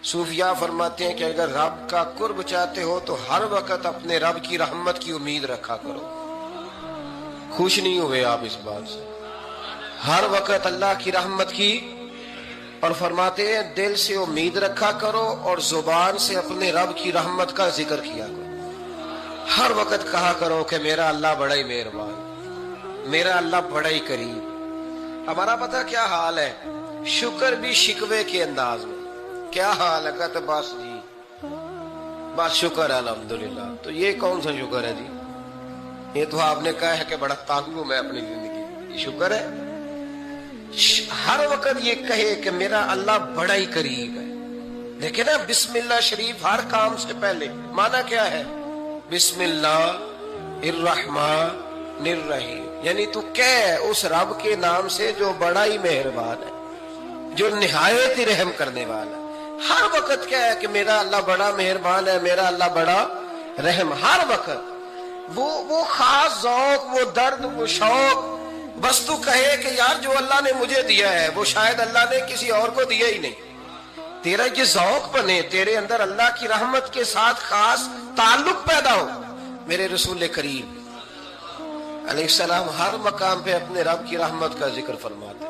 صوفیاء فرماتے ہیں کہ اگر رب کا قرب چاہتے ہو تو ہر وقت اپنے رب کی رحمت کی امید رکھا کرو. خوش نہیں ہوئے آپ اس بات سے؟ ہر وقت اللہ کی رحمت کی، اور فرماتے ہیں دل سے امید رکھا کرو اور زبان سے اپنے رب کی رحمت کا ذکر کیا کرو. ہر وقت کہا کرو کہ میرا اللہ بڑا ہی مہربان، میرا اللہ بڑا ہی کریم. ہمارا پتہ کیا حال ہے؟ شکر بھی شکوے کے انداز میں. کیا حال ہے؟ کہتے بس جی بس شکر ہے الحمدللہ. تو یہ کون سا شکر ہے جی؟ یہ تو آپ نے کہا ہے کہ بڑا تانگ ہوں میں اپنی زندگی. یہ شکر ہے؟ ہر وقت یہ کہے کہ میرا اللہ بڑا ہی قریب ہے. دیکھیں نا بسم اللہ شریف ہر کام سے پہلے معنی کیا ہے؟ بسم اللہ الرحمن الرحیم، یعنی تو کہہ اس رب کے نام سے جو بڑا ہی مہربان ہے، جو نہایت ہی رحم کرنے والا ہے. ہر وقت کیا ہے کہ میرا اللہ بڑا مہربان ہے، میرا اللہ بڑا رحم. ہر وقت وہ خاص ذوق، وہ درد، وہ شوق. بس تو کہے کہ یار جو اللہ نے مجھے دیا ہے وہ شاید اللہ نے کسی اور کو دیا ہی نہیں. تیرا یہ ذوق بنے، تیرے اندر اللہ کی رحمت کے ساتھ خاص تعلق پیدا ہو. میرے رسول کریم علیہ السلام ہر مقام پہ اپنے رب کی رحمت کا ذکر فرماتے.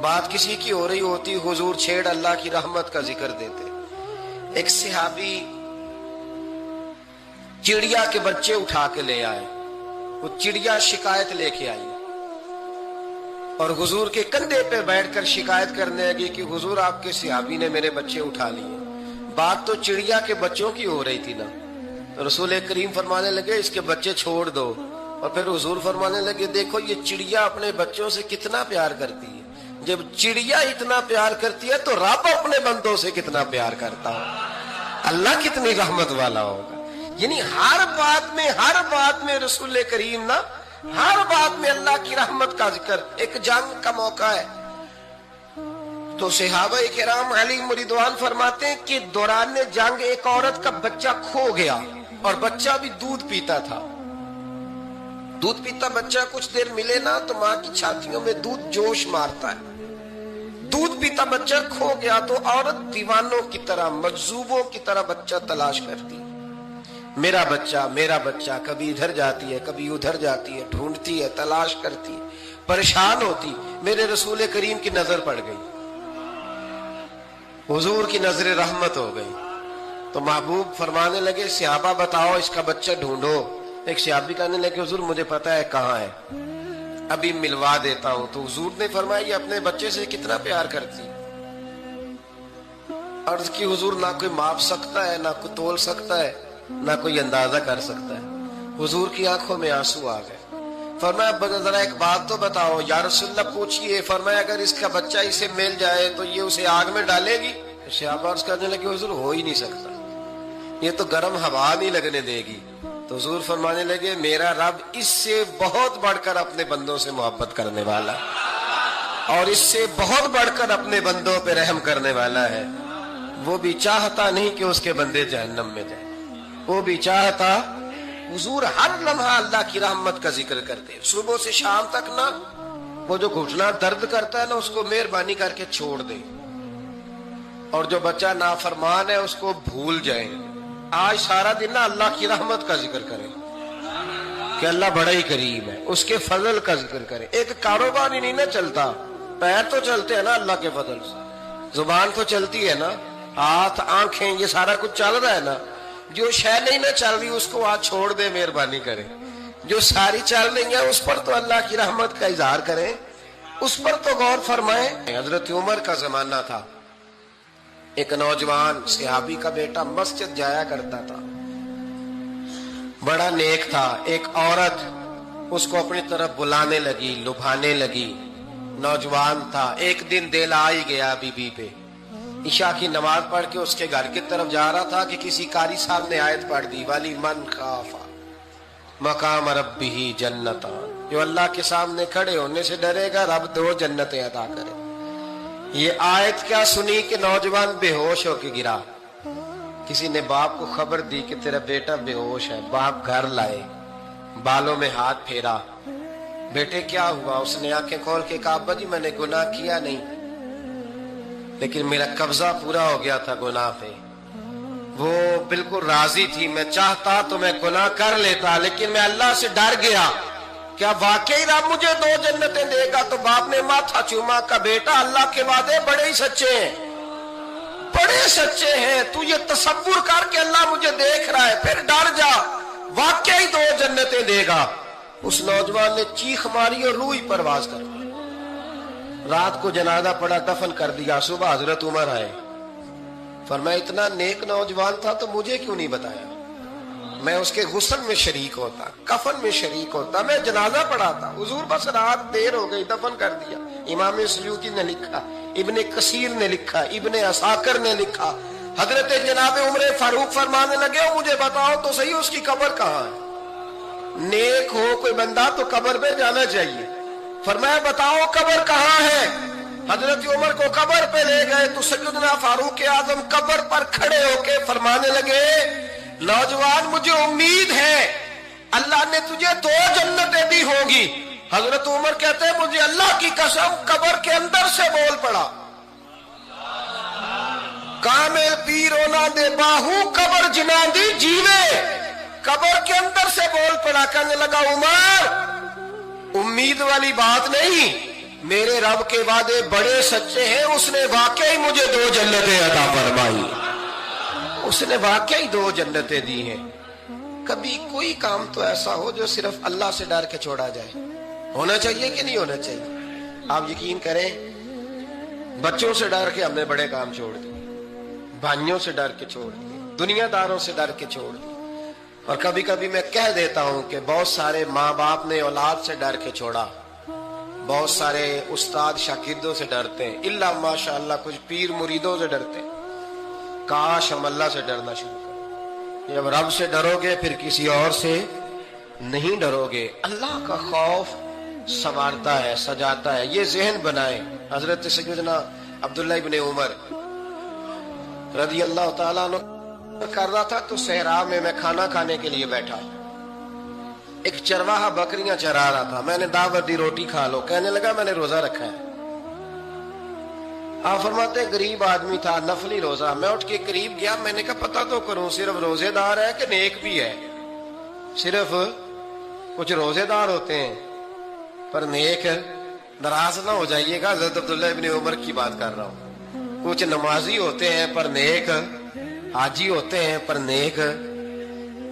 بات کسی کی ہو رہی ہوتی، حضور چھیڑ اللہ کی رحمت کا ذکر دیتے. ایک صحابی چڑیا کے بچے اٹھا کے لے آئے. وہ چڑیا شکایت لے کے آئی اور حضور کے کندھے پہ بیٹھ کر شکایت کرنے لگی کہ حضور آپ کے صحابی نے میرے بچے اٹھا لیے. بات تو چڑیا کے بچوں کی ہو رہی تھی نا. تو رسول کریم فرمانے لگے اس کے بچے چھوڑ دو. اور پھر حضور فرمانے لگے دیکھو یہ چڑیا اپنے بچوں سے کتنا پیار کرتی ہے. جب چڑیا اتنا پیار کرتی ہے تو رب اپنے بندوں سے کتنا پیار کرتا ہے. اللہ کتنی رحمت والا ہوگا. یعنی ہر بات میں رسول کریم نا، ہر بات میں اللہ کی رحمت کا ذکر. ایک جنگ کا موقع ہے تو صحابہ کرام علیہم رضوان فرماتے ہیں کہ دوران جنگ ایک عورت کا بچہ کھو گیا اور بچہ بھی دودھ پیتا تھا. دودھ پیتا بچہ کچھ دیر ملے نا تو ماں کی چھاتیوں میں دودھ جوش مارتا ہے. دودھ پیتا بچہ کھو گیا تو عورت دیوانوں کی طرح، مجذوبوں کی طرح بچہ تلاش کرتی. میرا بچہ کبھی ادھر جاتی ہے کبھی ادھر جاتی ہے، ڈھونڈتی ہے، تلاش کرتی ہے، پریشان ہوتی. میرے رسول کریم کی نظر پڑ گئی، حضور کی نظر رحمت ہو گئی. تو محبوب فرمانے لگے صحابہ بتاؤ اس کا بچہ ڈھونڈو. ایک صحابی کہنے لگے حضور مجھے پتا ہے کہاں ہے، ابھی ملوا دیتا ہوں. تو حضور نے فرمایا یہ اپنے بچے سے کتنا پیار کرتی. عرض کی حضور نہ کوئی ماپ سکتا ہے، نہ کوئی تول سکتا ہے، نہ کوئی اندازہ کر سکتا ہے. حضور کی آنکھوں میں آنسو آ گئے. فرمایا ذرا ایک بات تو بتاؤ. یا رسول اللہ پوچھئے. فرمایا اگر اس کا بچہ اسے مل جائے تو یہ اسے آگ میں ڈالے گی؟ صحابہ عرض کرنے لگے حضور ہو ہی نہیں سکتا، یہ تو گرم ہوا نہیں لگنے دے گی. تو حضور فرمانے لگے میرا رب اس سے بہت بڑھ کر اپنے بندوں سے محبت کرنے والا اور اس سے بہت بڑھ کر اپنے بندوں پہ رحم کرنے والا ہے. وہ بھی چاہتا نہیں کہ اس کے بندے جہنم میں جائیں، وہ بھی چاہتا. حضور ہر لمحہ اللہ کی رحمت کا ذکر کرتے، صبح سے شام تک نا. وہ جو گھٹنا درد کرتا ہے نا اس کو مہربانی کر کے چھوڑ دے، اور جو بچہ نافرمان ہے اس کو بھول جائے. آج سارا دن نا اللہ کی رحمت کا ذکر کریں کہ اللہ بڑا ہی کریم ہے، اس کے فضل کا ذکر کریں. ایک کاروبار ہی نہیں نا چلتا، پیر تو چلتے ہیں نا اللہ کے فضل سے، زبان تو چلتی ہے نا، ہاتھ آنکھیں یہ سارا کچھ چل رہا ہے نا. جو شے نہیں نہ چل رہی اس کو آج چھوڑ دے، مہربانی کریں. جو ساری چل رہی ہے اس پر تو اللہ کی رحمت کا اظہار کریں، اس پر تو غور فرمائیں. حضرت عمر کا زمانہ تھا. ایک نوجوان صحابی کا بیٹا مسجد جایا کرتا تھا، بڑا نیک تھا. ایک عورت اس کو اپنی طرف بلانے لگی، لبھانے لگی. نوجوان تھا. ایک دن دل آ ہی گیا بی بی پہ. عشاء کی نماز پڑھ کے اس کے گھر کی طرف جا رہا تھا کہ کسی قاری صاحب نے آیت پڑھ دی وَلِمَنْ من خاف مقام ربہ جنتان. جو اللہ کے سامنے کھڑے ہونے سے ڈرے گا رب 2 جنتیں عطا کرے. یہ آیت کیا سنی کہ نوجوان بے ہوش ہو کے گرا. کسی نے باپ کو خبر دی کہ تیرا بیٹا بے ہوش ہے. باپ گھر لائے، بالوں میں ہاتھ پھیرا، بیٹے کیا ہوا؟ اس نے آنکھیں کھول کے کہا ابا جی میں نے گناہ کیا نہیں. لیکن میرا قبضہ پورا ہو گیا تھا گناہ پہ. وہ بالکل راضی تھی. میں چاہتا تو میں گناہ کر لیتا, لیکن میں اللہ سے ڈر گیا. کیا واقعی رب مجھے 2 جنتیں دے گا؟ تو باپ نے ماتھا چوما. کا بیٹا اللہ کے وعدے بڑے ہی سچے ہیں, بڑے سچے ہیں. تو یہ تصور کر کے اللہ مجھے دیکھ رہا ہے, پھر ڈر جا, واقعی 2 جنتیں دے گا. اس نوجوان نے چیخ ماری اور روح ہی پرواز کر دی. رات کو جنازہ پڑا, دفن کر دیا. صبح حضرت عمر آئے, فرمایا اتنا نیک نوجوان تھا تو مجھے کیوں نہیں بتایا؟ میں اس کے غسل میں شریک ہوتا, کفن میں شریک ہوتا, میں جنازہ پڑھاتا. حضور بس رات دیر ہو گئی, دفن کر دیا. امام سیوطی نے لکھا, ابن کثیر نے لکھا, ابن عساکر نے لکھا. حضرت جناب عمر فاروق فرمانے لگے, مجھے بتاؤ تو صحیح اس کی قبر کہاں ہے؟ نیک ہو کوئی بندہ تو قبر پہ جانا چاہیے. فرمایا بتاؤ قبر کہاں ہے؟ حضرت عمر کو قبر پہ لے گئے تو سیدنا فاروق اعظم قبر پر کھڑے ہو کے فرمانے لگے, نوجوان مجھے امید ہے اللہ نے تجھے 2 جنتیں دی ہوں گی. حضرت عمر کہتے ہیں مجھے اللہ کی قسم قبر کے اندر سے بول پڑا, کامل پیرو نہ دے باہو قبر جنا دی جیوے. قبر کے اندر سے بول پڑا, کہنے لگا عمر امید والی بات نہیں, میرے رب کے وعدے بڑے سچے ہیں. اس نے واقعی مجھے 2 جنتیں عطا فرمائی, اس نے واقعی 2 جنتیں دی ہیں. کبھی کوئی کام تو ایسا ہو جو صرف اللہ سے ڈر کے چھوڑا جائے. ہونا چاہیے کہ نہیں ہونا چاہیے؟ آپ یقین کریں, بچوں سے ڈر کے ہم نے بڑے کام چھوڑ دیے, بھائیوں سے ڈر کے چھوڑ دیے, دنیا داروں سے ڈر کے چھوڑ دیے. اور کبھی کبھی میں کہہ دیتا ہوں کہ بہت سارے ماں باپ نے اولاد سے ڈر کے چھوڑا, بہت سارے استاد شاگردوں سے ڈرتے ہیں, الا ماشاءاللہ کچھ پیر مریدوں سے ڈرتے ہیں. کاش ہم اللہ سے ڈرنا شروع کریں. جب رب سے ڈرو گے پھر کسی اور سے نہیں ڈرو گے. اللہ کا خوف سنوارتا ہے, سجاتا ہے. یہ ذہن بنائیں. حضرت سیدنا عبداللہ ابن عمر رضی اللہ تعالیٰ عنہ کر رہا تھا تو صحرا میں میں کھانا کھانے کے لیے بیٹھا. ایک چرواہا بکریاں چرا رہا تھا. میں نے دعوت دی روٹی کھا لو. کہنے لگا میں نے روزہ رکھا ہے. آپ فرماتے غریب آدمی تھا, نفلی روزہ. میں اٹھ کے قریب گیا, میں نے کہا پتہ تو کروں صرف روزے دار ہے کہ نیک بھی ہے. صرف کچھ روزے دار ہوتے ہیں پر نیک. ناراض نہ ہو جائیے گا, حضرت عبداللہ ابن عمر کی بات کر رہا ہوں. کچھ نمازی ہوتے ہیں پر نیک, حاجی ہوتے ہیں پر نیک.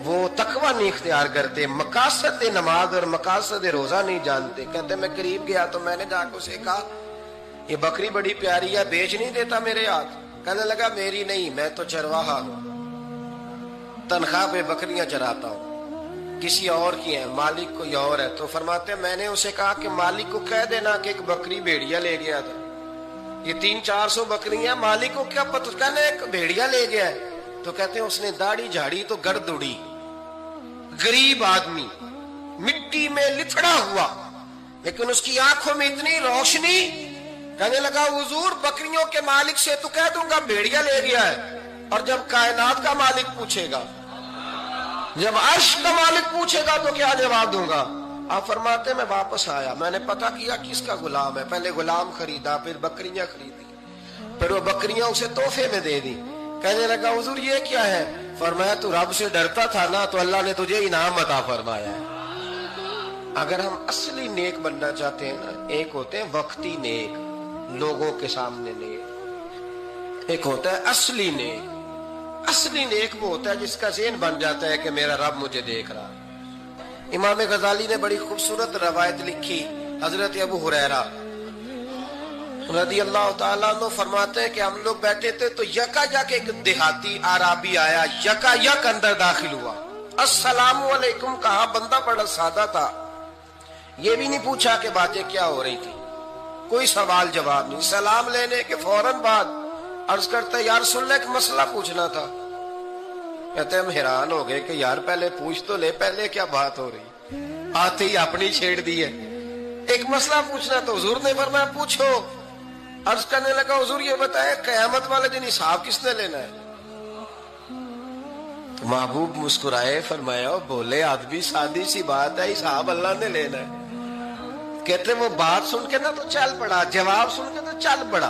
وہ تقوی نہیں اختیار کرتے, مقاصد نماز اور مقاصد روزہ نہیں جانتے. کہتے میں قریب گیا تو میں نے جا کے اسے کہا یہ بکری بڑی پیاری ہے, بیچ نہیں دیتا میرے ہاتھ؟ کہنے لگا میری نہیں, میں تو چرواہا ہوں, تنخواہ پہ بکریاں چراتا ہوں, کسی اور کی ہیں, مالک کوئی اور ہے. تو فرماتے میں نے اسے کہا کہ مالک کو کہہ دینا کہ ایک بکری بھیڑیا لے گیا تھا, یہ 300-400 بکریاں, مالک کو کیا پتہ, کہنے ایک بھیڑیا لے گیا ہے. تو کہتے ہیں اس نے داڑھی جھاڑی تو گرد اڑی. غریب آدمی مٹی میں لتڑا ہوا, لیکن اس کی آنکھوں میں اتنی روشنی. کہنے لگا حضور بکریوں کے مالک سے تو کہہ دوں گا بھیڑیا لے گیا ہے, اور جب کائنات کا مالک پوچھے گا, جب عرش کا مالک پوچھے گا تو کیا جواب دوں گا؟ آپ فرماتے میں واپس آیا, میں نے پتہ کیا کس کا غلام ہے. پہلے غلام خریدا, پھر بکریاں خریدی, پھر وہ بکریاں اسے تحفے میں دے دی. کہنے لگا حضور یہ کیا ہے؟ فرمایا تو رب سے ڈرتا تھا نا, تو اللہ نے تجھے انعام عطا فرمایا ہے. اگر ہم اصلی نیک بننا چاہتے ہیں نا, ایک ہوتے ہیں وقتی نیک, لوگوں کے سامنے نیک, ایک ہوتا ہے اصلی نیک. اصلی نیک وہ ہوتا ہے جس کا ذہن بن جاتا ہے کہ میرا رب مجھے دیکھ رہا. امام غزالی نے بڑی خوبصورت روایت لکھی. حضرت ابو ہریرہ رضی اللہ تعالیٰ عنہ فرماتے ہیں کہ ہم لوگ بیٹھے تھے تو یکا یک ایک دیہاتی عرابی آیا, یکا یک اندر داخل ہوا. السلام علیکم کہا. بندہ بڑا سادہ تھا, یہ بھی نہیں پوچھا کہ باتیں کیا ہو رہی تھی, کوئی سوال جواب نہیں. سلام لینے کے فوراً بعد عرض کرتا ہے یا رسول اللہ ایک مسئلہ پوچھنا تھا. کہتے ہیں ہم حیران ہو گئے کہ یار پہلے پوچھ تو لے, پہلے کیا بات ہو رہی, آتے ہی اپنی چھیڑ دی ہے. ایک مسئلہ پوچھنا تو حضور نے فرمایا پوچھو. عرض کرنے لگا حضور یہ بتائے قیامت والے دن حساب کس نے لینا ہے؟ تو محبوب مسکرائے, فرمایا بولے آدمی سادی سی بات ہے, حساب اللہ نے لینا ہے. کہتے وہ بات سن کے نا تو چل پڑا, جواب سن کے تو چل پڑا.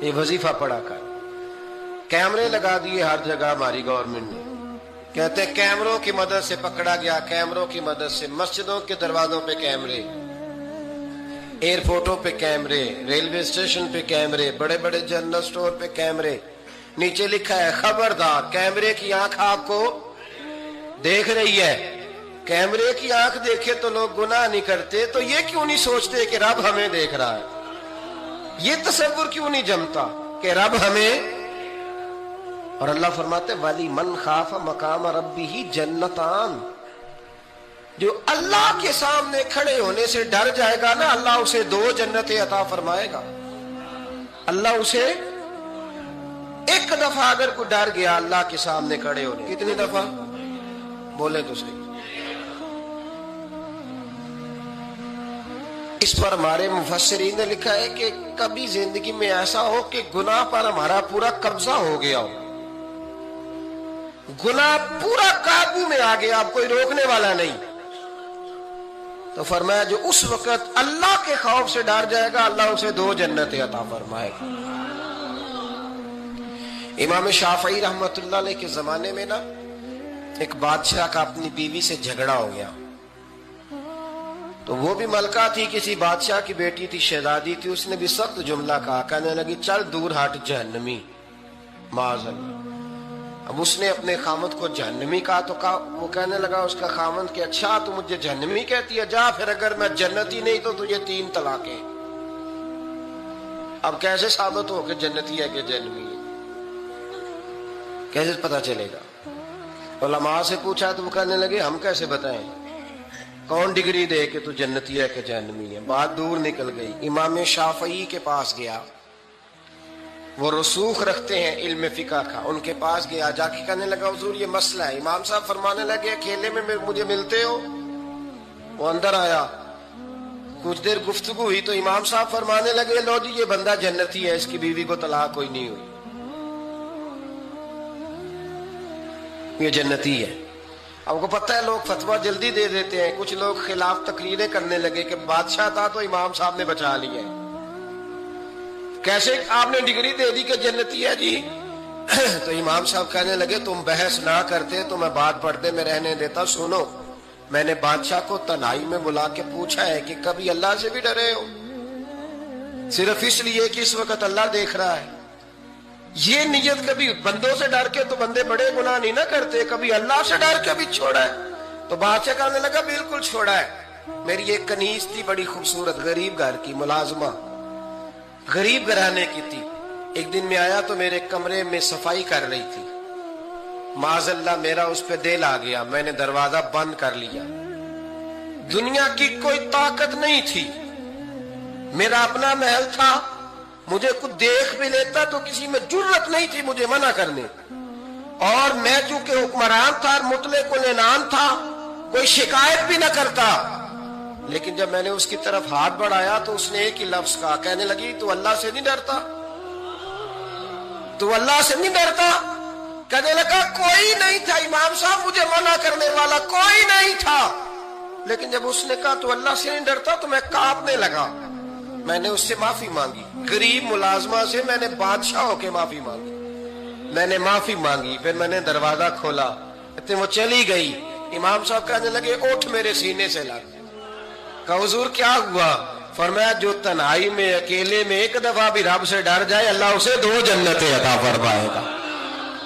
یہ وظیفہ پڑھا کر. کیمرے لگا دیے ہر جگہ ہماری گورنمنٹ نے. کہتے ہیں کیمروں کی مدد سے پکڑا گیا, کیمروں کی مدد سے. مسجدوں کے دروازوں پہ کیمرے, ایئرپورٹوں پہ کیمرے, ریلوے اسٹیشن پہ کیمرے, بڑے بڑے جنرل سٹور پہ کیمرے. نیچے لکھا ہے خبردار, کیمرے کی آنکھ آپ کو دیکھ رہی ہے. کیمرے کی آنکھ دیکھے تو لوگ گناہ نہیں کرتے, تو یہ کیوں نہیں سوچتے کہ رب ہمیں دیکھ رہا ہے؟ یہ تصور کیوں نہیں جمتا کہ رب ہمیں. اور اللہ فرماتے ولی من خاف مقام ربہ جنتان, جو اللہ کے سامنے کھڑے ہونے سے ڈر جائے گا نا, اللہ اسے 2 جنتیں عطا فرمائے گا. اللہ اسے ایک دفعہ اگر کوئی ڈر گیا اللہ کے سامنے کھڑے ہونے, کتنی دفعہ بولے تو صحیح. اس پر ہمارے مفسرین نے لکھا ہے کہ کبھی زندگی میں ایسا ہو کہ گناہ پر ہمارا پورا قبضہ ہو گیا ہو, گناہ پورا قابو میں آ گیا, اب کوئی روکنے والا نہیں, تو فرمایا جو اس وقت اللہ کے خوف سے ڈر جائے گا اللہ اسے 2 جنتیں عطا فرمائے گا. امام شافعی رحمۃ اللہ علیہ کے زمانے میں نا ایک بادشاہ کا اپنی بیوی سے جھگڑا ہو گیا. تو وہ بھی ملکہ تھی, کسی بادشاہ کی بیٹی تھی, شہزادی تھی. اس نے بھی سخت جملہ کہا, کہنے لگی چل دور ہٹ جہنمی, معاذ اللہ. اب اس نے اپنے خامد کو جہنمی کہا تو وہ کہنے لگا اس کا خامد کہ اچھا تو مجھے جہنمی کہتی ہے, جا پھر اگر میں جنتی نہیں تو تجھے 3 طلاقیں. اب کیسے ثابت ہو کہ جنتی ہے کہ جہنمی ہے, کیسے پتا چلے گا؟ علماء سے پوچھا تو وہ کہنے لگے ہم کیسے بتائیں, کون ڈگری دے کہ تو جنتی ہے کہ جہنمی ہے. بات دور نکل گئی. امام شافعی کے پاس گیا, وہ رسوخ رکھتے ہیں علم فقہ کا, ان کے پاس گیا, جا کے کہنے لگا حضور یہ مسئلہ ہے. امام صاحب فرمانے لگے اکیلے میں مجھے ملتے ہو؟ وہ اندر آیا, کچھ دیر گفتگو ہوئی تو امام صاحب فرمانے لگے لو جی یہ بندہ جنتی ہے, اس کی بیوی کو طلاق کوئی نہیں ہوئی, یہ جنتی ہے. آپ کو پتہ ہے لوگ فتویٰ جلدی دے دیتے ہیں. کچھ لوگ خلاف تقریریں کرنے لگے کہ بادشاہ تھا تو امام صاحب نے بچا لیا ہے. کیسے آپ نے ڈگری دے دی کہ جنتی ہے جی؟ تو امام صاحب کہنے لگے تم بحث نہ کرتے تو میں بات پڑھتے میں رہنے دیتا. سنو, میں نے بادشاہ کو تنہائی میں بلا کے پوچھا ہے کہ کبھی اللہ سے بھی ڈرے ہو؟ صرف اس لیے کہ اس وقت اللہ دیکھ رہا ہے. یہ نیت کبھی بندوں سے ڈر کے تو بندے بڑے گناہ نہیں نہ کرتے, کبھی اللہ سے ڈر کے بھی چھوڑا ہے. تو بادشاہ کہنے لگا بالکل چھوڑا ہے. میری ایک کنیز تھی بڑی خوبصورت, غریب گھر کی ملازمہ, غریب گھرانے کی تھی. ایک دن میں آیا تو میرے کمرے میں صفائی کر رہی تھی. معاذ اللہ میرا اس پہ دل آ گیا, میں نے دروازہ بند کر لیا. دنیا کی کوئی طاقت نہیں تھی, میرا اپنا محل تھا, مجھے کچھ دیکھ بھی لیتا تو کسی میں جرت نہیں تھی مجھے منع کرنے. اور میں چونکہ حکمران تھا اور مطلق العنان تھا, کوئی شکایت بھی نہ کرتا. لیکن جب میں نے اس کی طرف ہاتھ بڑھایا تو اس نے ایک ہی لفظ کہا, کہنے لگی تو اللہ سے نہیں ڈرتا, تو اللہ سے نہیں ڈرتا. کہنے لگا کوئی نہیں تھا امام صاحب مجھے منع کرنے والا, کوئی نہیں تھا. لیکن جب اس نے کہا تو اللہ سے نہیں ڈرتا تو میں کانپنے لگا. میں نے اس سے معافی مانگی, غریب ملازمہ سے میں نے بادشاہ ہو کے معافی مانگی. میں نے معافی مانگی, پھر میں نے دروازہ کھولا, وہ چلی گئی. امام صاحب کہنے لگے اٹھ میرے سینے سے لگ. کہا حضور کیا ہوا؟ فرمایا جو تنہائی میں اکیلے میں ایک دفعہ بھی رب سے ڈر جائے اللہ اسے 2 جنتیں عطا فرمائے گا.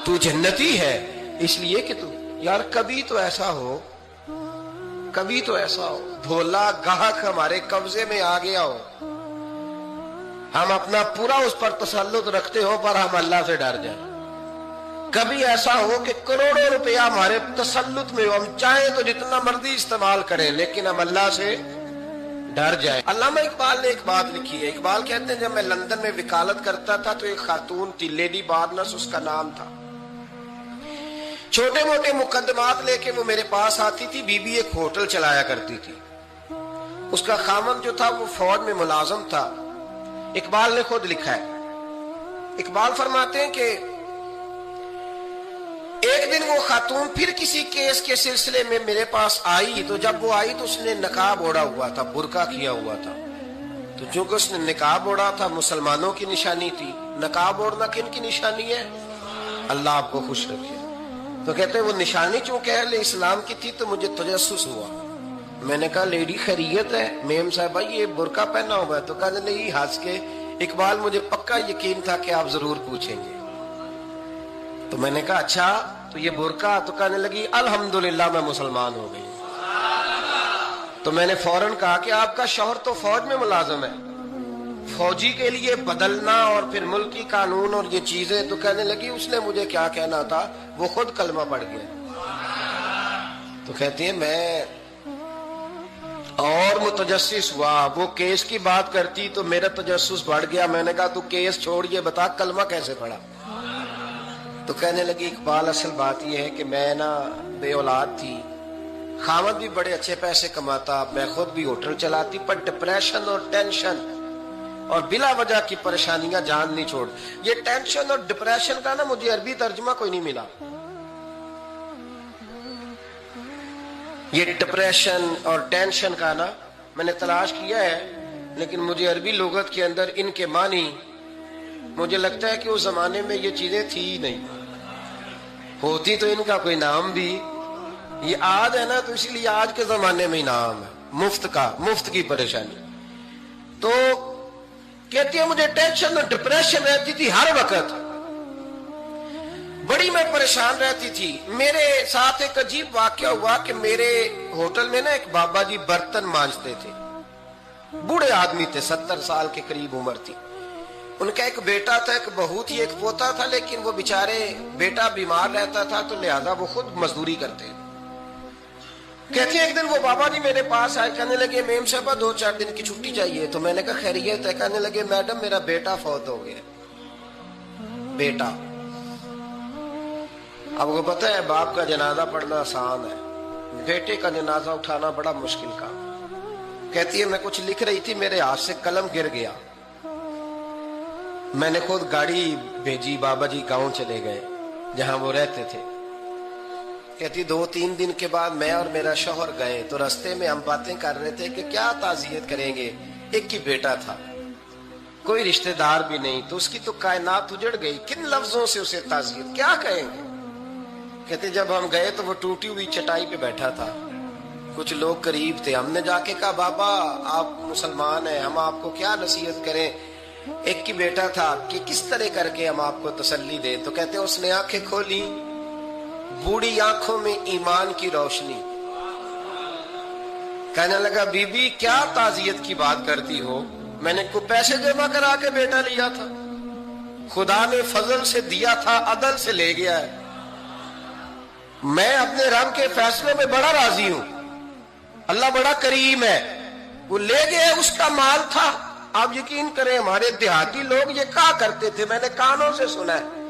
تو جنتی ہے اس لیے کہ تو یار کبھی تو ایسا ہو, کبھی تو ایسا ہو بھولا گاہک ہمارے قبضے میں آ گیا ہو, ہم اپنا پورا اس پر تسلط رکھتے ہو پر ہم اللہ سے ڈر جائیں. کبھی ایسا ہو کہ کروڑوں روپیہ ہمارے تسلط میں ہو, ہم چاہیں تو جتنا مرضی استعمال کریں لیکن ہم اللہ سے ڈر جائیں. علامہ اقبال نے ایک بات لکھی ہے. اقبال کہتے ہیں جب میں لندن میں وکالت کرتا تھا تو ایک خاتون تھی, لیڈی بارنس اس کا نام تھا. چھوٹے موٹے مقدمات لے کے وہ میرے پاس آتی تھی. بی بی ایک ہوٹل چلایا کرتی تھی, اس کا خامند جو تھا وہ فوج میں ملازم تھا. اقبال نے خود لکھا ہے, اقبال فرماتے ہیں کہ ایک دن وہ خاتون پھر کسی کیس کے سلسلے میں میرے پاس آئی, تو جب وہ آئی تو اس نے نقاب اوڑا ہوا تھا, برقع کیا ہوا تھا. تو تو جو کہ اس نے نقاب اوڑھا تھا مسلمانوں کی نشانی تھی، نقاب اوڑھنا کن کی نشانی ہے؟ اللہ آپ کو خوش رکھے۔ تو کہتے ہیں وہ نشانی چونکہ اہل اسلام کی تھی تو مجھے تجسس ہوا۔ میں نے کہا لیڈی خیریت ہے میم صاحبہ، یہ برقع پہنا ہوا ہے؟ تو کہنے لگی ہنس کے، اقبال مجھے پکا یقین تھا کہ آپ ضرور پوچھیں گے۔ تو میں نے کہا اچھا تو یہ برقع؟ تو کہنے لگی الحمدللہ میں مسلمان ہو گئی۔ تو میں نے فوراً کہا کہ آپ کا شوہر تو فوج میں ملازم ہے، فوجی کے لیے بدلنا اور پھر ملکی قانون اور یہ چیزیں؟ تو کہنے لگی اس نے مجھے کیا کہنا تھا، وہ خود کلمہ پڑھ گیا۔ تو کہتی ہے میں اور متجسس ہوا، وہ کیس کی بات کرتی تو میرا تجسس بڑھ گیا۔ میں نے کہا تو کیس چھوڑ یہ بتا کلمہ کیسے پڑھا؟ تو کہنے لگی اقبال اصل بات یہ ہے کہ میں نا بے اولاد تھی، خامد بھی بڑے اچھے پیسے کماتا، میں خود بھی ہوٹل چلاتی، پر ڈپریشن اور ٹینشن اور بلا وجہ کی پریشانیاں جان نہیں چھوڑ۔ یہ ٹینشن اور ڈپریشن کا نا مجھے عربی ترجمہ کوئی نہیں ملا۔ یہ ڈپریشن اور ٹینشن کا نا میں نے تلاش کیا ہے، لیکن مجھے عربی لغت کے اندر ان کے معنی مجھے لگتا ہے کہ اس زمانے میں یہ چیزیں تھی ہی نہیں، ہوتی تو ان کا کوئی نام بھی، یہ آج ہے نا تو اسی لیے آج کے زمانے میں ہی نام ہے مفت کا، مفت کی پریشانی۔ تو کہتی ہے مجھے ٹینشن اور ڈپریشن رہتی تھی ہر وقت، بڑی میں پریشان رہتی تھی۔ میرے ساتھ ایک عجیب واقعہ ہوا کہ میرے ہوٹل میں نا ایک بابا جی برتن مانجتے تھے، بوڑھے آدمی تھے، 70 سال کے قریب عمر تھی۔ ان کا ایک بیٹا تھا، ایک بہو تھی، ایک پوتا تھا، لیکن وہ بیچارے بیٹا بیمار رہتا تھا تو لہذا وہ خود مزدوری کرتے تھے۔ کہتے ہیں ایک دن وہ بابا جی میرے پاس آئے، کہنے لگے میم صاحبہ 2-4 دن کی چھٹی چاہیے۔ تو میں نے کہا خیریت ہے؟ کہنے لگے میڈم میرا بیٹا فوت ہو گیا۔ بیٹا، اب کو پتہ ہے باپ کا جنازہ پڑھنا آسان ہے، بیٹے کا جنازہ اٹھانا بڑا مشکل کام۔ کہتی ہے میں کچھ لکھ رہی تھی، میرے ہاتھ سے قلم گر گیا، میں نے خود گاڑی بھیجی، بابا جی گاؤں چلے گئے جہاں وہ رہتے تھے۔ کہتی 2-3 دن کے بعد میں اور میرا شوہر گئے تو رستے میں ہم باتیں کر رہے تھے کہ کیا تعزیت کریں گے، ایک ہی بیٹا تھا، کوئی رشتہ دار بھی نہیں، تو اس کی تو کائنات اجڑ گئی، کن لفظوں سے اسے تعزیت کیا کہیں گے؟ کہتے جب ہم گئے تو وہ ٹوٹی ہوئی چٹائی پہ بیٹھا تھا، کچھ لوگ قریب تھے، ہم نے جا کے کہا بابا آپ مسلمان ہیں، ہم آپ کو کیا نصیحت کریں، ایک ہی بیٹا تھا، کہ کس طرح کر کے ہم آپ کو تسلی دیں؟ تو کہتے اس نے آنکھیں کھولی، بوڑھی آنکھوں میں ایمان کی روشنی، کہنے لگا بی بی کیا تعزیت کی بات کرتی ہو، میں نے کوئی پیسے جمع کرا کے بیٹا لیا تھا، خدا نے فضل سے دیا تھا، عدل سے لے گیا ہے، میں اپنے رب کے فیصلے میں بڑا راضی ہوں، اللہ بڑا کریم ہے، وہ لے گیا، اس کا مال تھا۔ آپ یقین کریں ہمارے دیہاتی لوگ یہ کہا کرتے تھے، میں نے کانوں سے سنا ہے،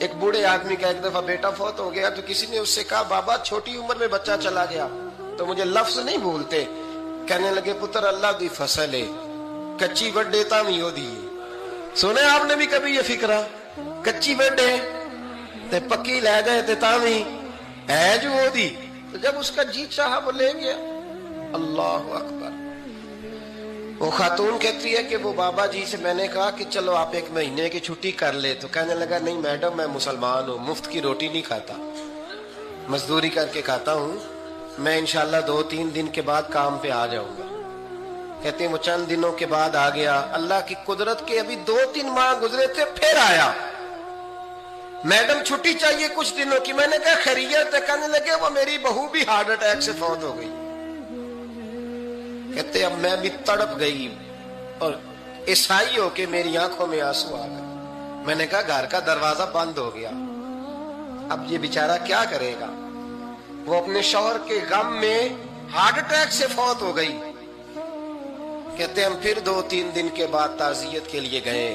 ایک بوڑھے آدمی کا ایک دفعہ بیٹا فوت ہو گیا تو کسی نے اس سے کہا بابا چھوٹی عمر میں بچہ چلا گیا، تو مجھے لفظ نہیں بھولتے، کہنے لگے پتر اللہ دی فصل ہے، کچی وڈے تامی ہو دی۔ سنے آپ نے بھی کبھی یہ فکرہ، کچی وڈے تے پکی لے گئے تے تامی ہے جو ہو دی، تو جب اس کا جی چاہا وہ لے گیا۔ اللہ اکبر۔ وہ خاتون کہتی ہے کہ وہ بابا جی سے میں نے کہا کہ چلو آپ 1 مہینے کی چھٹی کر لے، تو کہنے لگا نہیں میڈم میں مسلمان ہوں، مفت کی روٹی نہیں کھاتا، مزدوری کر کے کھاتا ہوں، میں انشاءاللہ 2-3 دن کے بعد کام پہ آ جاؤں گا۔ کہتے ہیں وہ چند دنوں کے بعد آ گیا، اللہ کی قدرت کے ابھی 2-3 ماہ گزرے تھے پھر آیا، میڈم چھٹی چاہیے کچھ دنوں کی، میں نے کہا خیریت ہے؟ کہنے لگے وہ میری بہو بھی ہارٹ اٹیک سے فوت ہو گئی۔ کہتے اب میں بھی تڑپ گئی اور عیسائی ہو کے میری آنکھوں میں آنسو آ گئے، میں نے کہا گھر کا دروازہ بند ہو گیا، اب یہ بیچارہ کیا کرے گا؟ وہ اپنے شوہر کے غم میں ہارٹ اٹیک سے فوت ہو گئی۔ کہتے ہم پھر 2-3 دن کے بعد تعزیت کے لیے گئے،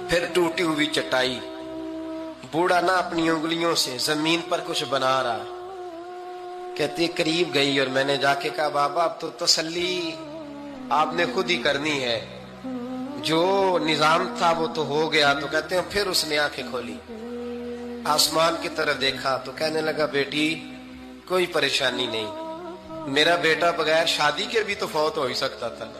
پھر ٹوٹی ہوئی چٹائی، بوڑھا نہ اپنی انگلیوں سے زمین پر کچھ بنا رہا۔ کہتی قریب گئی اور میں نے جا کے کہا بابا اب تو تسلی آپ نے خود ہی کرنی ہے، جو نظام تھا وہ تو ہو گیا۔ تو کہتے ہیں پھر اس نے آنکھیں کھولی، آسمان کی طرف دیکھا تو کہنے لگا بیٹی کوئی پریشانی نہیں، میرا بیٹا بغیر شادی کے بھی تو فوت ہو ہی سکتا تھا نا،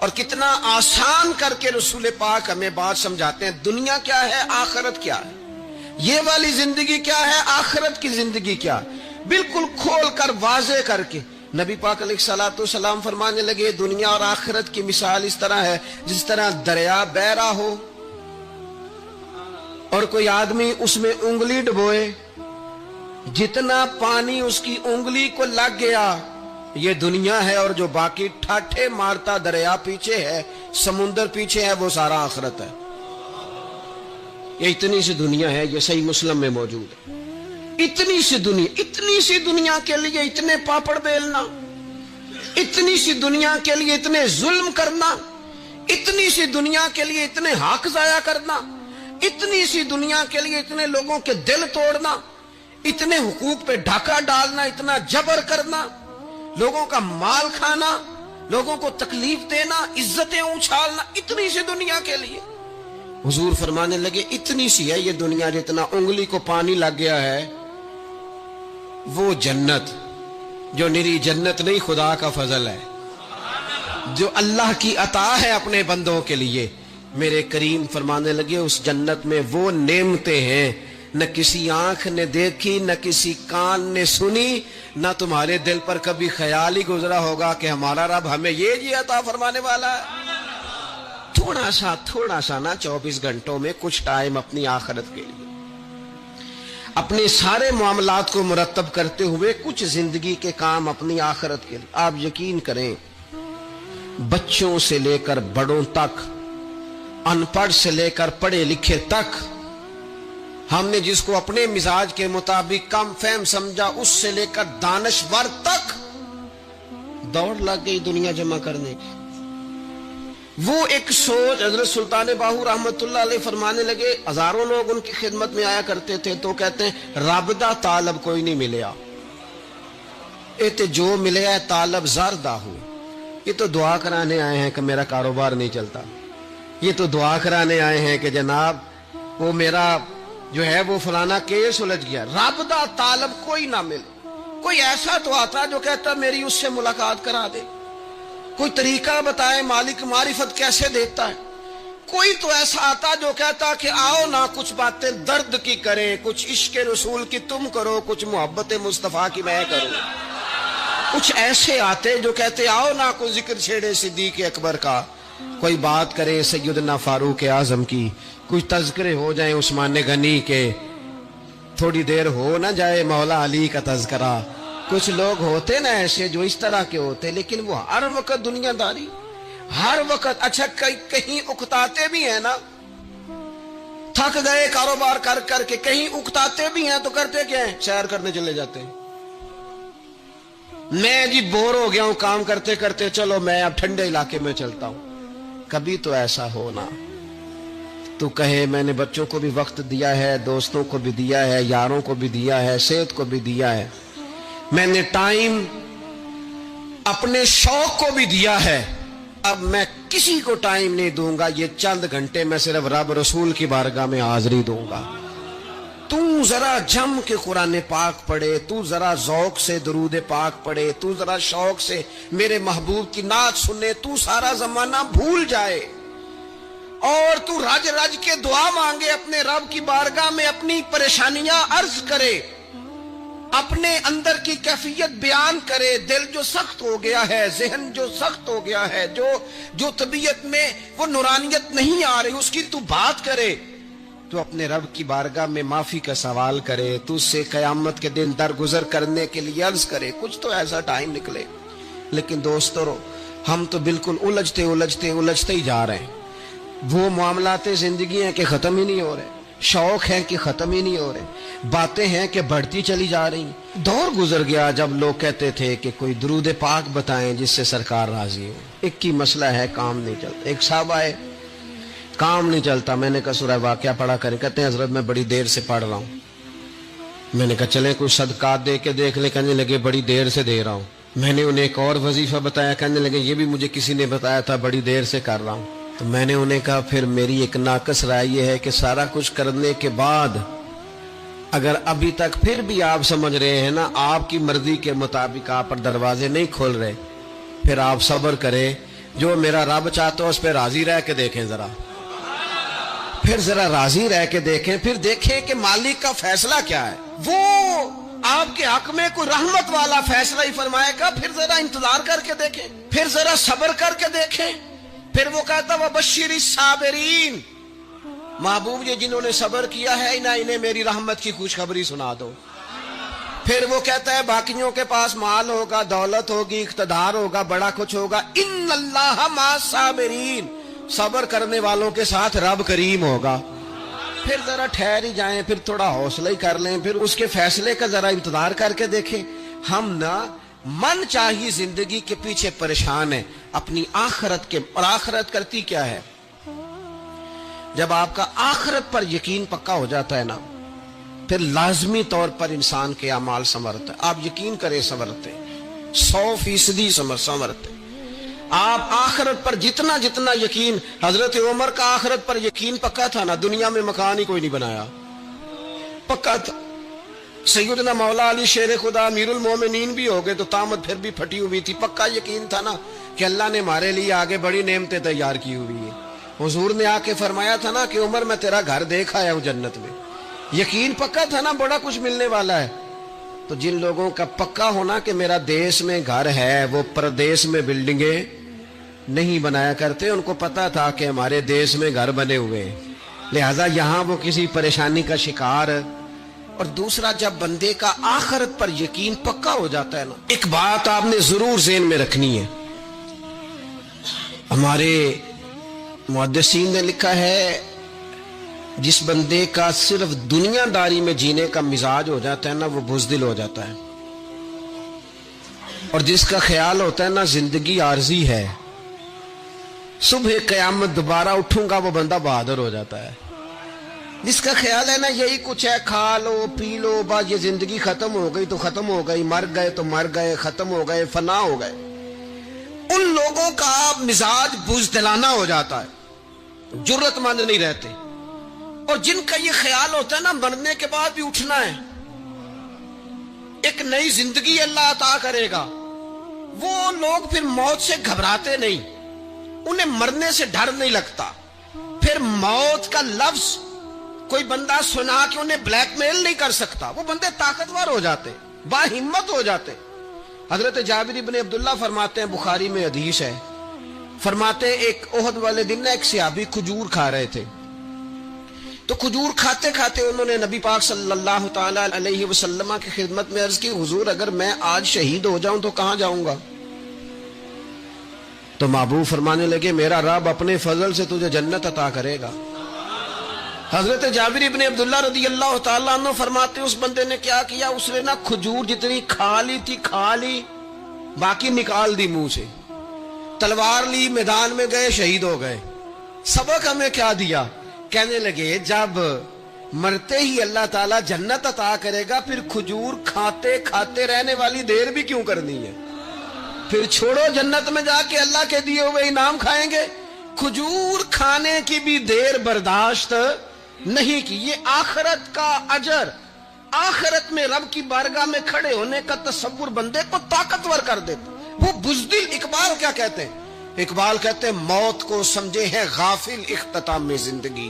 اور کتنا آسان کر کے رسول پاک ہمیں بات سمجھاتے ہیں. دنیا کیا ہے, آخرت کیا ہے, یہ والی زندگی کیا ہے, آخرت کی زندگی کیا ہے, بالکل کھول کر واضح کر کے نبی پاک علیہ الصلوۃ والسلام فرمانے لگے دنیا اور آخرت کی مثال اس طرح ہے جس طرح دریا بہ رہا ہو اور کوئی آدمی اس میں انگلی ڈبوئے, جتنا پانی اس کی انگلی کو لگ گیا یہ دنیا ہے, اور جو باقی ٹھاٹھے مارتا دریا پیچھے ہے, سمندر پیچھے ہے, وہ سارا آخرت ہے. یہ اتنی سی دنیا ہے, یہ صحیح مسلم میں موجود ہے. اتنی سی دنیا کے لیے اتنے پاپڑ بیلنا, اتنی سی دنیا کے لیے اتنے ظلم کرنا, اتنی سی دنیا کے لیے اتنے حق ضائع کرنا, اتنی سی دنیا کے لیے اتنے لوگوں کے دل توڑنا, اتنے حقوق پہ ڈھاکہ ڈالنا, اتنا جبر کرنا, لوگوں کا مال کھانا, لوگوں کو تکلیف دینا, عزتیں اچھالنا, اتنی سی دنیا کے لیے. حضور فرمانے لگے اتنی سی ہے یہ دنیا, جتنا انگلی کو پانی لگ گیا ہے وہ جنت, جو نری جنت نہیں خدا کا فضل ہے, جو اللہ کی عطا ہے اپنے بندوں کے لیے. میرے کریم فرمانے لگے اس جنت میں وہ نعمتیں ہیں نہ کسی آنکھ نے دیکھی, نہ کسی کان نے سنی, نہ تمہارے دل پر کبھی خیال ہی گزرا ہوگا کہ ہمارا رب ہمیں یہ عطا فرمانے والا ہے. تھوڑا سا نا 24 گھنٹوں میں کچھ ٹائم اپنی آخرت کے لیے, اپنے سارے معاملات کو مرتب کرتے ہوئے کچھ زندگی کے کام اپنی آخرت کے لیے. آپ یقین کریں بچوں سے لے کر بڑوں تک, ان پڑھ سے لے کر پڑھے لکھے تک, ہم نے جس کو اپنے مزاج کے مطابق کم فہم سمجھا اس سے لے کر دانشور تک دوڑ لگ گئی دنیا جمع کرنے کی. وہ ایک سوچ حضرت سلطان باہو رحمت اللہ علیہ فرمانے لگے, ہزاروں لوگ ان کی خدمت میں آیا کرتے تھے تو کہتے ہیں رب دا طالب کوئی نہیں ملیا, جو ملے ہے طالب زردہ ہو. یہ تو دعا کرانے آئے ہیں کہ میرا کاروبار نہیں چلتا, یہ تو دعا کرانے آئے ہیں کہ جناب وہ میرا جو ہے وہ فلانا کیس سلجھ گیا. رب دا طالب کوئی نہ ملے. کوئی ایسا تو آتا جو کہتا میری اس سے ملاقات کرا دے, کوئی طریقہ بتائے مالک معرفت کیسے دیتا ہے. کوئی تو ایسا آتا جو کہتا کہ آؤ نا کچھ باتیں درد کی کریں, کچھ عشق رسول کی تم کرو, کچھ محبت مصطفیٰ کی میں کروں. کچھ ایسے آتے جو کہتے آؤ نا کوئی ذکر چھیڑے صدیق اکبر کا, کوئی بات کرے سیدنا فاروق اعظم کی, کچھ تذکرے ہو جائیں عثمان غنی کے, تھوڑی دیر ہو نہ جائے مولا علی کا تذکرہ. کچھ لوگ ہوتے نا ایسے جو اس طرح کے ہوتے, لیکن وہ ہر وقت دنیا داری, ہر وقت. اچھا کہیں اکتاتے بھی ہیں نا, تھک گئے کاروبار کر کر کے, کہیں اکتاتے بھی ہیں تو کرتے کیا ہیں, سیر کرنے چلے جاتے ہیں. میں جی بور ہو گیا ہوں کام کرتے کرتے, چلو میں اب ٹھنڈے علاقے میں چلتا ہوں. کبھی تو ایسا ہونا تو کہے میں نے بچوں کو بھی وقت دیا ہے, دوستوں کو بھی دیا ہے, یاروں کو بھی دیا ہے, صحت کو بھی دیا ہے, میں نے ٹائم اپنے شوق کو بھی دیا ہے, اب میں کسی کو ٹائم نہیں دوں گا. یہ چند گھنٹے میں صرف رب رسول کی بارگاہ میں حاضری دوں گا. تو ذرا جم کے قرآن پاک پڑھے, تو ذرا ذوق سے درود پاک پڑھے, تو ذرا شوق سے میرے محبوب کی نعت سنے, تو سارا زمانہ بھول جائے اور تو رج رج کے دعا مانگے اپنے رب کی بارگاہ میں, اپنی پریشانیاں عرض کرے, اپنے اندر کی کیفیت بیان کرے. دل جو سخت ہو گیا ہے, ذہن جو سخت ہو گیا ہے, جو طبیعت میں وہ نورانیت نہیں آ رہی, اس کی تو بات کرے, تو اپنے رب کی بارگاہ میں معافی کا سوال کرے, تو اس سے قیامت کے دن درگزر کرنے کے لیے عرض کرے. کچھ تو ایسا ٹائم نکلے. لیکن دوستو ہم تو بالکل الجھتے ہی جا رہے ہیں. وہ معاملات زندگی ہیں کہ ختم ہی نہیں ہو رہے, شوق ہیں کہ ختم ہی نہیں ہو رہے, باتیں ہیں کہ بڑھتی چلی جا رہی. دور گزر گیا جب لوگ کہتے تھے کہ کوئی درود پاک بتائیں جس سے سرکار راضی ہو. ایک کی مسئلہ ہے کام نہیں چلتا. ایک صاحب آئے, کام نہیں چلتا. میں نے کہا سورہ واقعہ پڑھا کریں. کہتے ہیں حضرت میں بڑی دیر سے پڑھ رہا ہوں. میں نے کہا چلیں کوئی صدقات دے کے دیکھ لیں. کہنے لگے بڑی دیر سے دے رہا ہوں. میں نے انہیں ایک اور وظیفہ بتایا, کہنے لگے یہ بھی مجھے کسی نے بتایا تھا, بڑی دیر سے کر رہا ہوں. تو میں نے انہیں کہا پھر میری ایک ناقص رائے یہ ہے کہ سارا کچھ کرنے کے بعد اگر ابھی تک پھر بھی آپ سمجھ رہے ہیں نا آپ کی مرضی کے مطابق آپ پر دروازے نہیں کھول رہے, پھر آپ صبر کریں, جو میرا رب چاہتا ہے اس پہ راضی رہ کے دیکھیں ذرا، پھر ذرا راضی رہ کے دیکھیں، پھر دیکھیں کہ مالک کا فیصلہ کیا ہے۔ وہ آپ کے حق میں کوئی رحمت والا فیصلہ ہی فرمائے گا، پھر ذرا انتظار کر کے دیکھیں، پھر ذرا صبر کر کے دیکھیں۔ پھر وہ کہتا وَبَشِّرِ الصَّابِرِينَ، محبوب یہ جنہوں نے صبر کیا ہے انہیں میری رحمت کی خوشخبری سنا دو۔ پھر وہ کہتا ہے باقیوں کے پاس مال ہوگا، دولت ہوگی، اقتدار ہوگا، بڑا کچھ ہوگا، ان اللہ مع الصابرین، صبر کرنے والوں کے ساتھ رب کریم ہوگا۔ پھر ذرا ٹھہر ہی جائیں، پھر تھوڑا حوصلہ ہی کر لیں، پھر اس کے فیصلے کا ذرا انتظار کر کے دیکھیں۔ ہم نا من چاہیے زندگی کے پیچھے پریشان ہیں اپنی آخرت کے، اور آخرت کرتی کیا ہے؟ جب آپ کا آخرت پر یقین پکا ہو جاتا ہے نا، پھر لازمی طور پر انسان کے اعمال سنورتے، آپ یقین کریں سنورتے، 100% سنورتے۔ آپ آخرت پر جتنا جتنا یقین، حضرت عمر کا آخرت پر یقین پکا تھا نا، دنیا میں مکان ہی کوئی نہیں بنایا، پکا تھا۔ سیدنا مولا علی شیر خدا امیر المومنین بھی ہو گئے تو طامت پھر بھی پھٹی ہوئی تھی، پکا یقین تھا نا کہ اللہ نے ہمارے لیے آگے بڑی نعمتیں تیار کی ہوئی ہیں۔ حضور نے آ کے فرمایا تھا نا کہ عمر میں تیرا گھر دیکھ آیا ہوں جنت میں، یقین پکا تھا نا بڑا کچھ ملنے والا ہے۔ تو جن لوگوں کا پکا ہونا کہ میرا دیش میں گھر ہے، وہ پردیش میں بلڈنگیں نہیں بنایا کرتے، ان کو پتا تھا کہ ہمارے دیش میں گھر بنے ہوئے ہیں، لہذا یہاں وہ کسی پریشانی کا شکار۔ اور دوسرا، جب بندے کا آخرت پر یقین پکا ہو جاتا ہے نا، ایک بات آپ نے ضرور ذہن میں رکھنی ہے، ہمارے محدثین نے لکھا ہے جس بندے کا صرف دنیا داری میں جینے کا مزاج ہو جاتا ہے نا، وہ بزدل ہو جاتا ہے، اور جس کا خیال ہوتا ہے نا زندگی عارضی ہے، صبح قیامت دوبارہ اٹھوں گا، وہ بندہ بہادر ہو جاتا ہے۔ جس کا خیال ہے نا یہی کچھ ہے، کھا لو پی لو، بس یہ زندگی ختم ہو گئی تو ختم ہو گئی، مر گئے تو مر گئے، ختم ہو گئے، فنا ہو گئے، ان لوگوں کا مزاج بزدلانہ ہو جاتا ہے، جرت مند نہیں رہتے۔ اور جن کا یہ خیال ہوتا ہے نا مرنے کے بعد بھی اٹھنا ہے، ایک نئی زندگی اللہ عطا کرے گا، وہ لوگ پھر موت سے گھبراتے نہیں، انہیں مرنے سے ڈر نہیں لگتا۔ پھر موت کا لفظ کوئی بندہ سنا کہ انہیں بلیک میل نہیں کر سکتا، وہ بندے طاقتور ہو جاتے، باہمت ہو جاتے۔ حضرت جابر بن عبداللہ فرماتے ہیں، بخاری میں حدیث ہے، فرماتے ہیں ایک احد والے دن ایک صحابی کھجور کھا رہے تھے، تو کھجور کھاتے کھاتے انہوں نے نبی پاک صلی اللہ تعالی علیہ وسلم کی خدمت میں عرض کی، حضور اگر میں آج شہید ہو جاؤں تو کہاں جاؤں گا؟ تو محبوب فرمانے لگے میرا رب اپنے فضل سے تجھے جنت عطا کرے گا۔ حضرت جابر ابن عبداللہ رضی اللہ تعالیٰ عنہ فرماتے اس بندے نے کیا کیا، اس نے نا کھجور جتنی کھا لی تھی کھا لی، باقی نکال دی منہ سے، تلوار لی، میدان میں گئے، شہید ہو گئے۔ سبق ہمیں کیا دیا؟ کہنے لگے جب مرتے ہی اللہ تعالیٰ جنت عطا کرے گا، پھر کھجور کھاتے کھاتے رہنے والی دیر بھی کیوں کرنی ہے؟ پھر چھوڑو، جنت میں جا کے اللہ کے دیے ہوئے انعام کھائیں گے۔ کھجور کھانے کی بھی دیر برداشت نہیں کی۔ یہ آخرت کا اجر، آخرت میں رب کی بارگاہ میں کھڑے ہونے کا تصور بندے کو طاقتور کر دیتا۔ وہ بزدل، اقبال کیا کہتے ہیں؟ اقبال کہتے ہیں موت کو سمجھے ہیں غافل اختتام میں زندگی،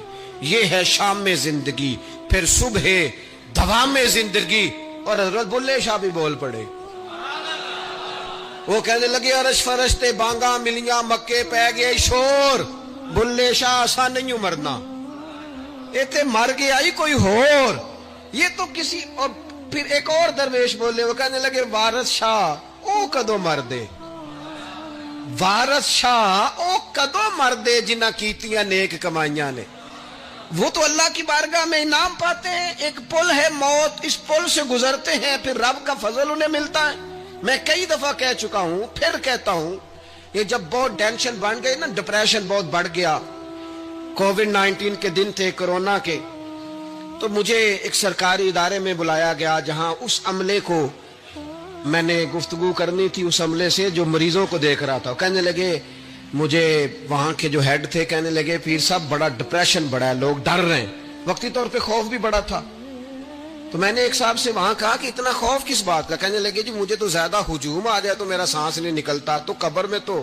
یہ ہے شام میں زندگی، پھر صبح دوام میں زندگی۔ اور حضرت بلے شاہ بھی بول پڑے، وہ کہنے لگے عرش فرشتے بانگا ملیاں مکے پہ گئے شور، بلے شاہ آسان نہیں ہوں مرنا، ایتے مر گیا ہی کوئی ہور، یہ تو کسی۔ اور پھر ایک اور درویش بولے، وہ کہنے لگے وارث شاہ او کدو مر دے، وارث شاہ او کدو مر دے جنہ کیتیاں نیک کمائیاں نے۔ وہ تو اللہ کی بارگاہ میں انعام پاتے ہیں، ایک پل ہے موت، اس پل سے گزرتے ہیں، پھر رب کا فضل انہیں ملتا ہے۔ میں کئی دفعہ کہہ چکا ہوں، پھر کہتا ہوں، یہ جب بہت ٹینشن بڑھ گئی نا، ڈپریشن بہت بڑھ گیا، کووڈ-19 کے دن تھے، کرونا کے، تو مجھے ایک سرکاری ادارے میں بلایا گیا جہاں اس عملے کو میں نے گفتگو کرنی تھی، اس عملے سے جو مریضوں کو دیکھ رہا تھا۔ کہنے لگے مجھے وہاں کے جو ہیڈ تھے، کہنے لگے پیر صاحب بڑا ڈپریشن بڑا ہے، لوگ ڈر رہے ہیں، وقتی طور پہ خوف بھی بڑا تھا۔ تو میں نے ایک صاحب سے وہاں کہا کہ اتنا خوف کس بات کا؟ کہنے لگے جی مجھے تو زیادہ ہجوم آ جائے تو میرا سانس نہیں نکلتا، تو قبر میں تو